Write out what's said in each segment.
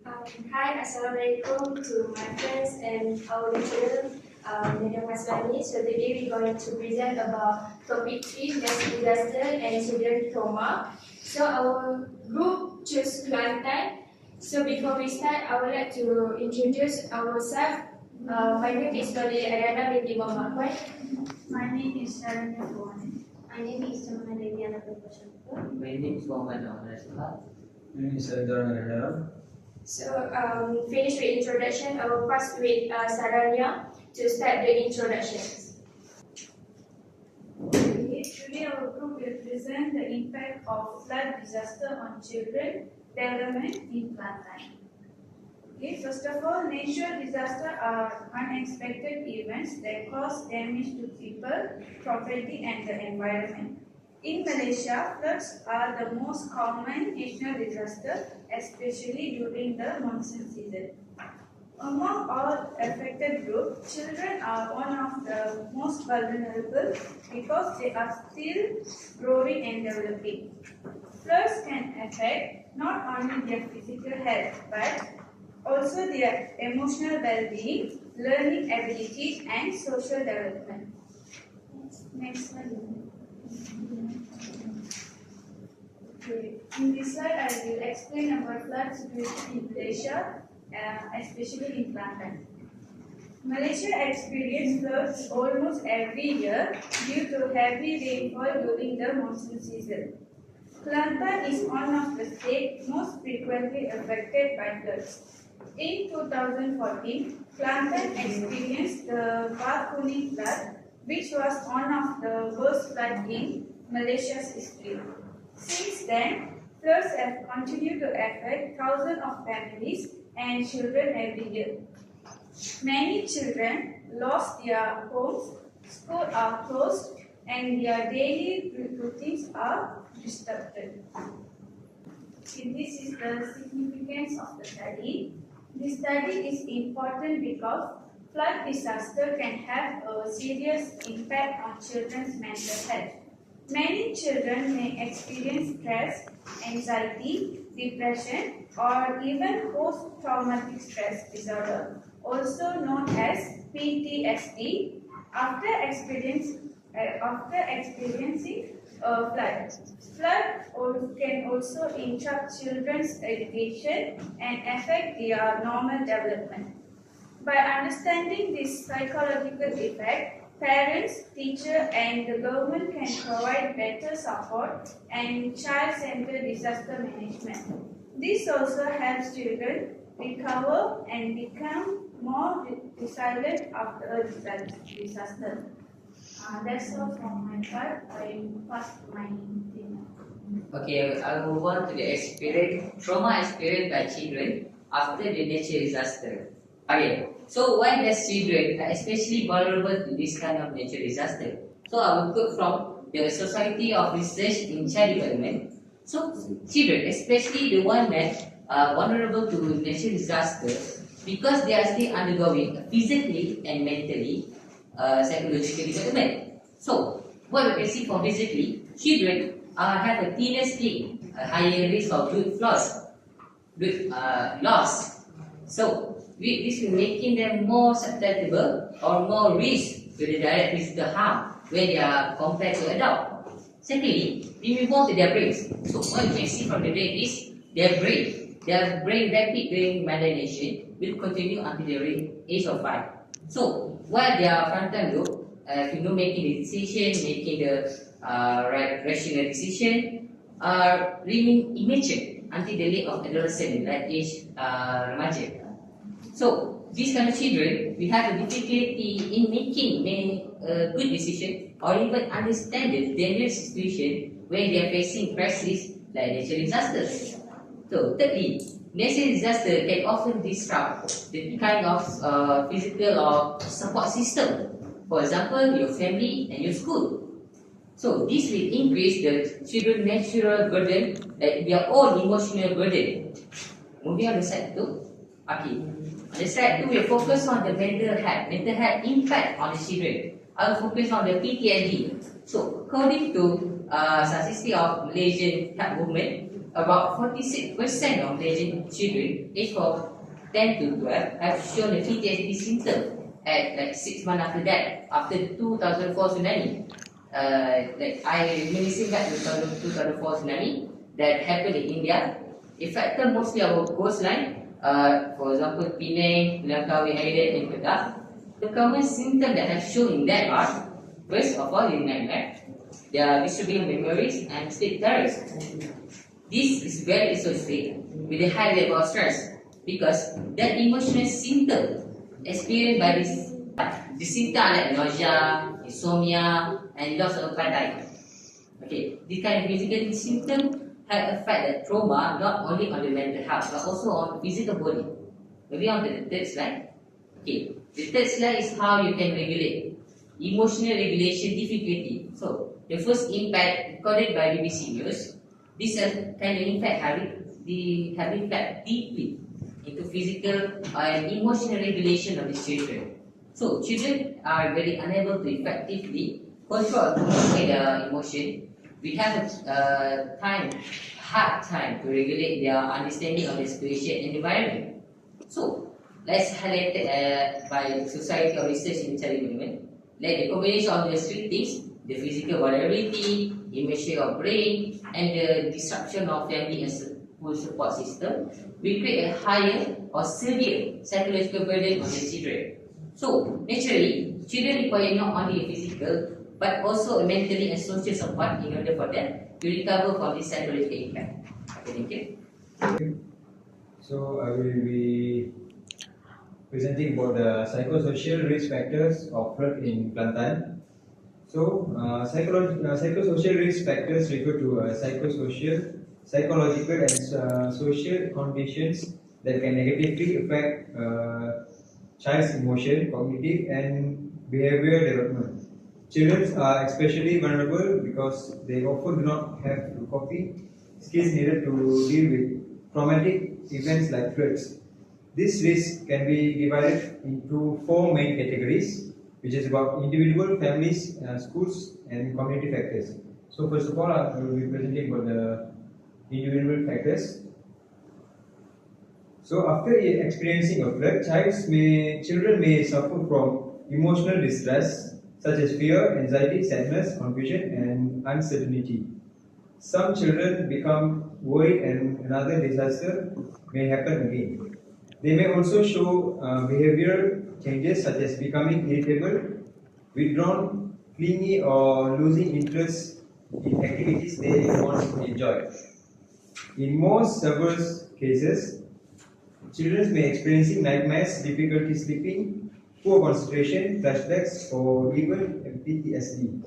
Hi, Assalamualaikum to my friends and our lecturer, Madam Maswani. So today we're going to present about topic 3, natural disaster and children trauma. So our group chose Kelantan. So before we start, I would like to introduce ourselves. My name is Noli Ariana binti Muhammad. My name is Sharanya Bhuwan. My name is Jamana Deviana Prabhashankar. My name is Mohammed Ahmad. My name is Sarendra. So finish with introduction. I will pass with Saranya to start the introductions. Okay, today our group will present the impact of flood disaster on children development in Kelantan. Okay, first of all, natural disasters are unexpected events that cause damage to people, property and the environment. In Malaysia, floods are the most common natural disaster, especially during the monsoon season. Among all affected groups, children are one of the most vulnerable because they are still growing and developing. Floods can affect not only their physical health but also their emotional well-being, learning abilities and social development. Next slide. Okay. In this slide, I will explain about flood situation in Malaysia, especially in Kelantan. Malaysia experiences floods almost every year due to heavy rainfall during the monsoon season. Kelantan is one of the states most frequently affected by floods. In 2014, Kelantan experienced the Bakuni flood, which was one of the worst floods in Malaysia's history. Since then, floods have continued to affect thousands of families and children every year. Many children lost their homes, schools are closed, and their daily routines are disrupted. Okay, this is the significance of the study. This study is important because flood disaster can have a serious impact on children's mental health. Many children may experience stress, anxiety, depression, or even post-traumatic stress disorder, also known as PTSD, after experiencing a flood. Flood can also interrupt children's education and affect their normal development. By understanding this psychological effect, parents, teachers, and the government can provide better support and child-centered disaster management. This also helps children recover and become more resilient after a disaster. That's all from my part. I pass my thing. Okay, I will move on to the trauma experienced by children after the natural disaster. Okay, so why does children are especially vulnerable to this kind of natural disaster? So I will quote from the Society of Research in Child Development. So children, especially the one that are vulnerable to natural disasters, because they are still undergoing physically and mentally psychological development. So what we can see from physically, children have a thinner skin, a higher risk of blood loss. So this will making them more susceptible or more risk to the direct physical harm when they are compared to adult. Secondly, we move on to their brains. So what you can see from the brain is their brain rapid brain modernization will continue until the age of 5. So while their frontal lobe, making the decision, making the rational decision, remain immature until the late of adolescent, like age remaja. So these kind of children, we have a difficulty in making good decision or even understand the dangerous situation when they are facing crises like natural disasters. So thirdly, natural disaster can often disrupt the kind of physical or support system. For example, your family and your school. So this will increase the children's natural burden, like their own emotional burden. Moving on to slide 2. Okay. On the slide 2, we focus on the mental health impact on the children. I will focus on the PTSD. So according to statistics of Malaysian Health Movement, about 46% of Malaysian children aged from 10 to 12 have shown a PTSD symptom at like 6 months after that, after the 2004 tsunami. I reminiscing back to 2004 tsunami that happened in India, affected mostly our coastline, for example, Penang, Langkawi Island, and Kedah. The common symptoms that have shown in that are, first of all, in nightmare, their disturbing memories and sleep terrors. This is very associated with a high level of stress because that emotional symptom experienced by the symptom like nausea, insomnia, and loss of appetite. Okay, this kind of physical symptom have affect the trauma not only on the mental health but also on the physical body. Moving on to the third slide. Okay, the third slide is how you can regulate emotional regulation difficulty. So the first impact recorded by BBC News, this kind of impact have impact deeply into physical and emotional regulation of the children. So children are very unable to effectively control their emotion. We have a hard time to regulate their understanding of the situation and environment. So let's highlight by Society of Research in Child Development, like the combination of the three things: the physical vulnerability, immature of brain, and the disruption of family and school support system, we create a higher or severe psychological burden on the children. So, naturally, children require not only a physical but also a mentally and social support in order for them to recover from this psychological impact. Okay, thank you. So I will be presenting about the psychosocial risk factors of flood in Kelantan. So, psychosocial risk factors refer to psychological, and social conditions that can negatively affect child's emotion, cognitive, and behavior development. Children are especially vulnerable because they often do not have the coping skills needed to deal with traumatic events like floods. This risk can be divided into four main categories, which is about individual, families, schools, and community factors. So first of all, I will be presenting about the individual factors. So after experiencing a flood, children may suffer from emotional distress such as fear, anxiety, sadness, confusion, and uncertainty. Some children become worried and another disaster may happen again. They may also show behavioral changes such as becoming irritable, withdrawn, clingy, or losing interest in activities they once enjoyed. In most severe cases, children may experience nightmares, difficulty sleeping, poor concentration, flashbacks, or even PTSD.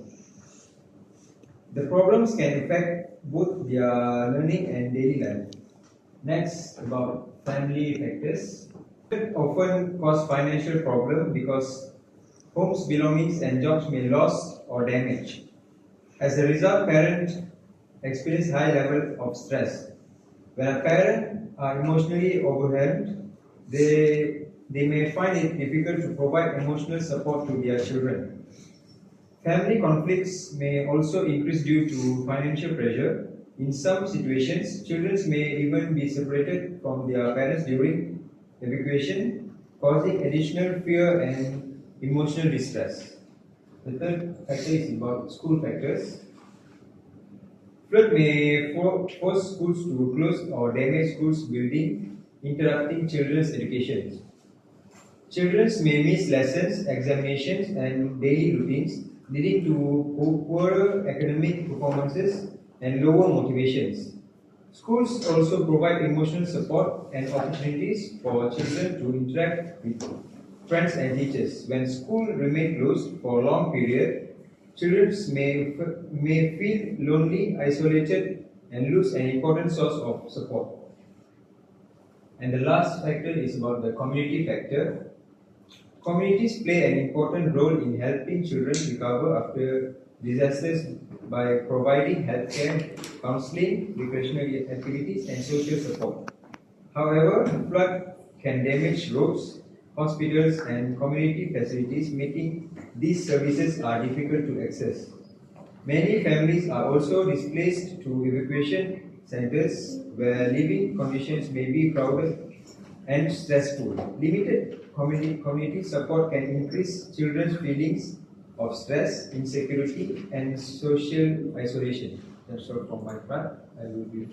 The problems can affect both their learning and daily life. Next, about family factors. It often cause financial problem because homes, belongings, and jobs may lost or damaged. As a result, parents experience high level of stress. When a parent are emotionally overwhelmed, they may find it difficult to provide emotional support to their children. Family conflicts may also increase due to financial pressure. In some situations, children may even be separated from their parents during evacuation, causing additional fear and emotional distress. The third factor is about school factors. Flood may force schools to close or damage schools' building, interrupting children's education. Children may miss lessons, examinations, and daily routines, leading to poorer academic performances and lower motivations. Schools also provide emotional support and opportunities for children to interact with friends and teachers. When school remain closed for a long period, children may feel lonely, isolated, and lose an important source of support. And the last factor is about the community factor. Communities play an important role in helping children recover after disasters by providing healthcare, counseling, recreational activities, and social support. However, flood can damage roads, hospitals, and community facilities, making these services are difficult to access. Many families are also displaced to evacuation centers where living conditions may be crowded and stressful. Limited community support can increase children's feelings of stress, insecurity, and social isolation. That's all from my part. I will be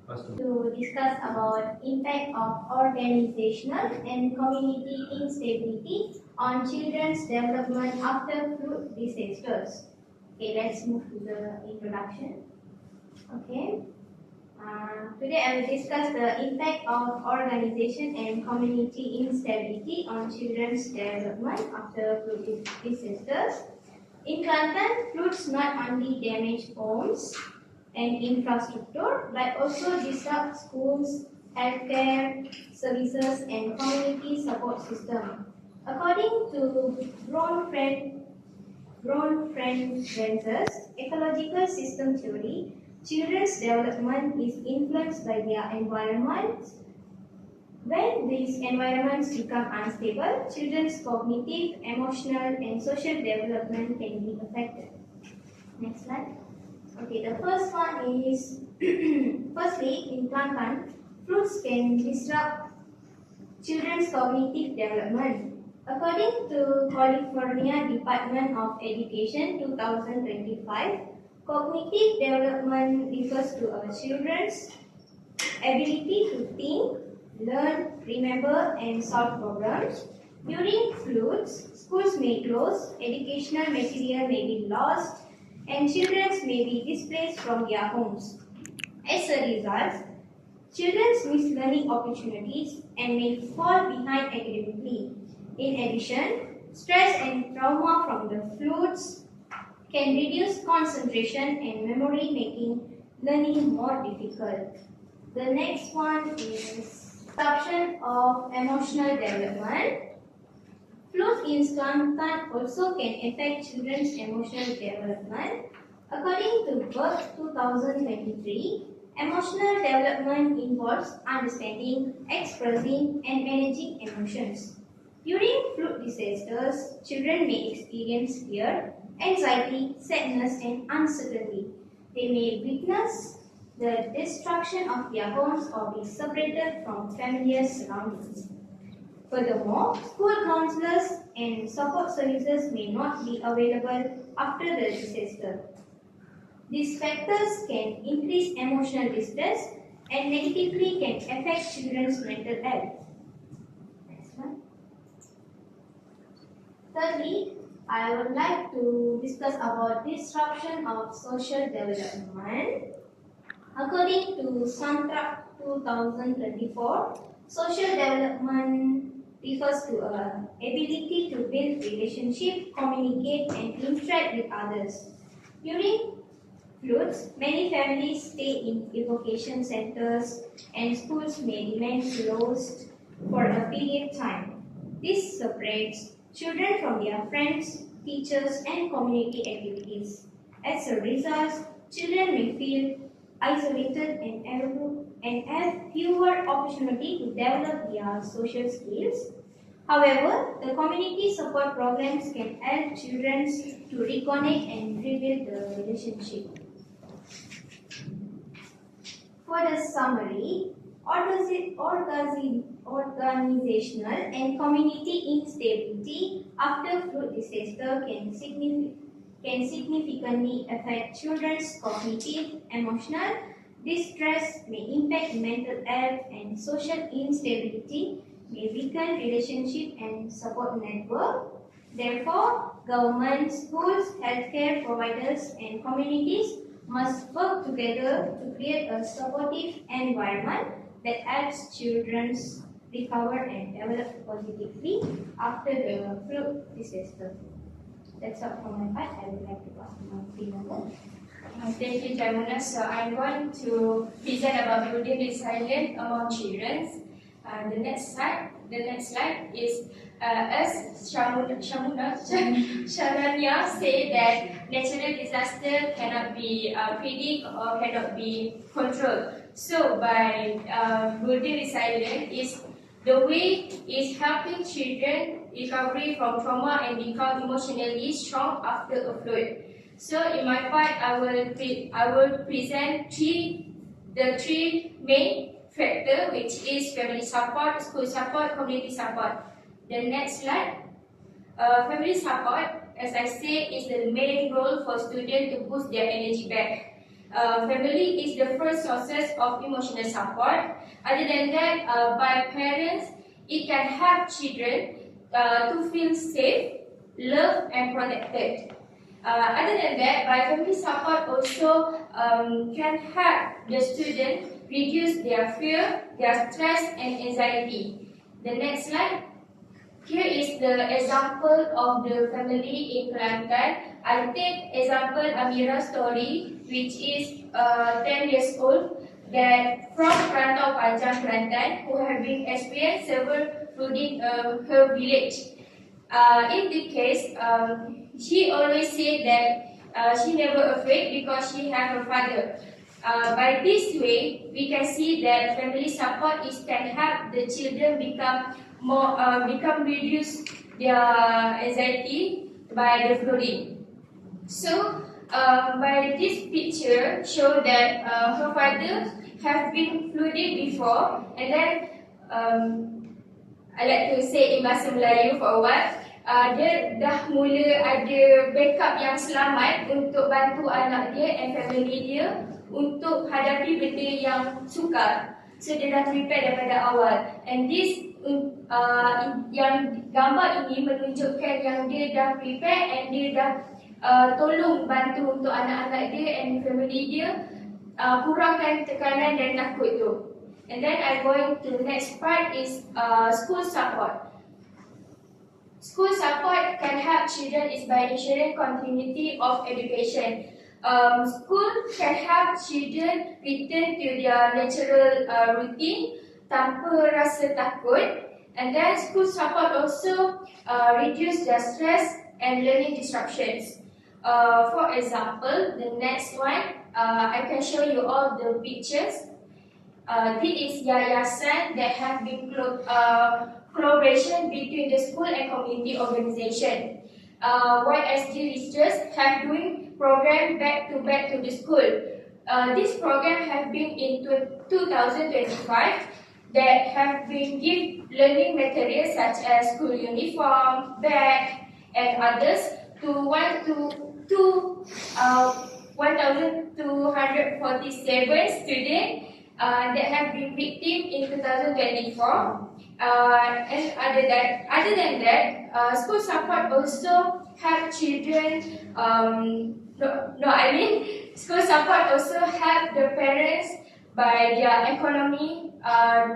asked To discuss about impact of organizational and community instability on children's development after flood disasters. Okay, let's move to the introduction. Okay. Today I will discuss the impact of organization and community instability on children's development after flood disasters. In Kelantan, floods not only damage homes and infrastructure but also disrupt schools, healthcare services, and community support system. According to France's ecological system theory, children's development is influenced by their environment. When these environments become unstable, children's cognitive, emotional, and social development can be affected. Next slide. Okay, the first one is firstly, in Kelantan, floods can disrupt children's cognitive development. According to California Department of Education 2025, cognitive development refers to a children's ability to think, learn, remember, and solve problems. During floods, schools may close, educational material may be lost, and children may be displaced from their homes. As a result, children miss learning opportunities and may fall behind academically. In addition, stress and trauma from the floods can reduce concentration and memory, making learning more difficult. The next one is disruption of emotional development. Floods in Kelantan also can affect children's emotional development. According to Birth 2023, emotional development involves understanding, expressing, and managing emotions. During flood disasters, children may experience fear, anxiety, sadness, and uncertainty. They may witness the destruction of their homes or be separated from familiar surroundings. Furthermore, school counselors and support services may not be available after the disaster. These factors can increase emotional distress and negatively can affect children's mental health. Next one. Thirdly, I would like to discuss about disruption of social development. According to Santra 2024, social development refers to a ability to build relationship, communicate, and interact with others. During floods, many families stay in evacuation centers and schools may remain closed for a period of time. This separates children from their friends, teachers, and community activities. As a result, children may feel isolated and have fewer opportunity to develop their social skills. However, the community support programs can help children to reconnect and rebuild the relationship. For the summary, organizational and community instability after flood disaster can significantly affect children's cognitive, emotional distress, may impact mental health, and social instability may weaken relationship and support network. Therefore, government, schools, healthcare providers, and communities must work together to create a supportive environment that helps children recover and develop positively after the flood disaster. That's all from my part. I would like to pass to my team member. Thank you, Jamuna. So I'm going to present about building resilience among children. The next slide is as Sharanya said that natural disaster cannot be predicted or cannot be controlled. So by building resilience is the way is helping children recovery from trauma and become emotionally strong after a flood. So in my part, I will present three the three main factors, which is family support, school support, community support. The next slide. Family support, as I said, is the main role for students to boost their energy back. Family is the first sources of emotional support. Other than that, by parents, it can help children to feel safe, loved, and protected. Other than that, by family support also can help the student reduce their fear, their stress, and anxiety. The next slide. Here is the example of the family in Kelantan. I take example Amira's story, which is 10 years old, that from Rantau Panjang, Kelantan, who have been experienced several flooding her village. In the case, she always said that she never afraid because she have a father. By this way, we can see that family support can help the children become reduce their anxiety by the flooding. So, by this picture show that her father have been flooded before, and then I like to say in bahasa Melayu for a while. Dia dah mula ada backup yang selamat untuk bantu anak dia and family dia untuk hadapi benda yang sukar. So dia dah prepare daripada awal. And this yang gambar ini menunjukkan yang dia dah prepare and dia dah tolong bantu untuk anak-anak dia and family dia kurangkan tekanan dan takut tu. And then I going to the next part is school support. School support can help children is by ensuring continuity of education. School can help children return to their natural routine tanpa rasa takut. And then school support also reduce their stress and learning disruptions. For example, the next one, I can show you all the pictures. This is yayasan that have been collaboration between the school and community organization. YSG researchers have doing program back to the school. This program have been in 2025 that have been give learning materials such as school uniform, bag, and others to 1,247 students that have been victim in 2024. And other than that, school support also help children. School support also help the parents by their economy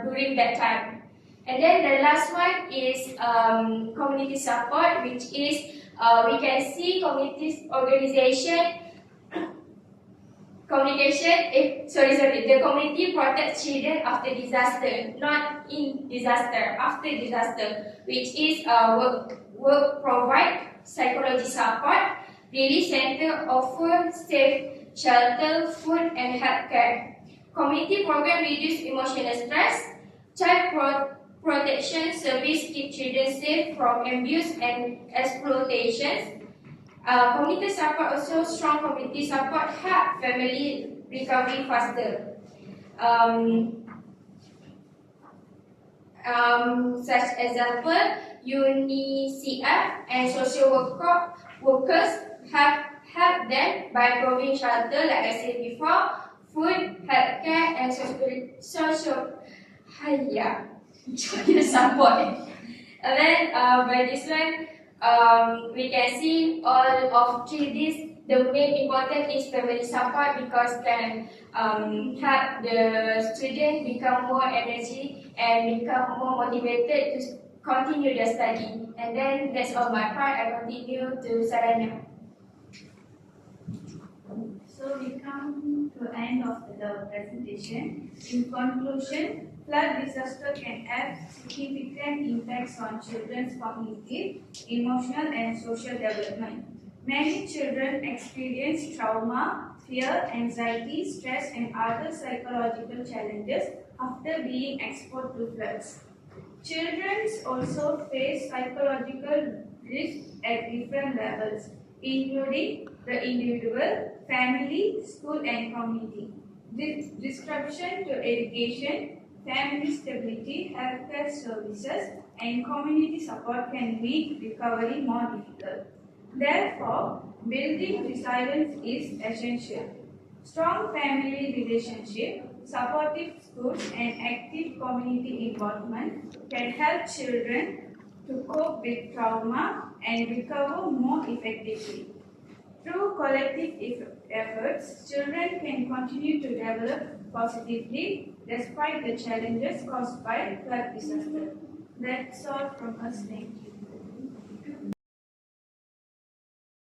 during that time. And then the last one is community support, which is we can see community organization. The community protects children after disaster, not in disaster, after disaster, which is work provide psychology support, relief center offer safe shelter, food and healthcare. Community program reduce emotional stress, child protection service keep children safe from abuse and exploitation. Community support also strong community support help family recovery faster. Such example, UNICEF and social workers have helped them by providing shelter, like I said before, food, healthcare, and social support. And then by this one, we can see all of these. The main important is family support because can help the student become more energy and become more motivated to continue their study. And then that's all my part. I continue to Saranya. So we come to the end of the presentation. In conclusion, flood disaster can have significant impacts on children's cognitive, emotional and social development. Many children experience trauma, fear, anxiety, stress and other psychological challenges after being exposed to floods. Children also face psychological risks at different levels, including the individual, family, school and community. disruption to education, family stability, healthcare services, and community support can make recovery more difficult. Therefore, building resilience is essential. Strong family relationship, supportive schools, and active community involvement can help children to cope with trauma and recover more effectively. Through collective efforts, children can continue to develop positively despite the challenges caused by flood disaster. That's all from us. Thank you.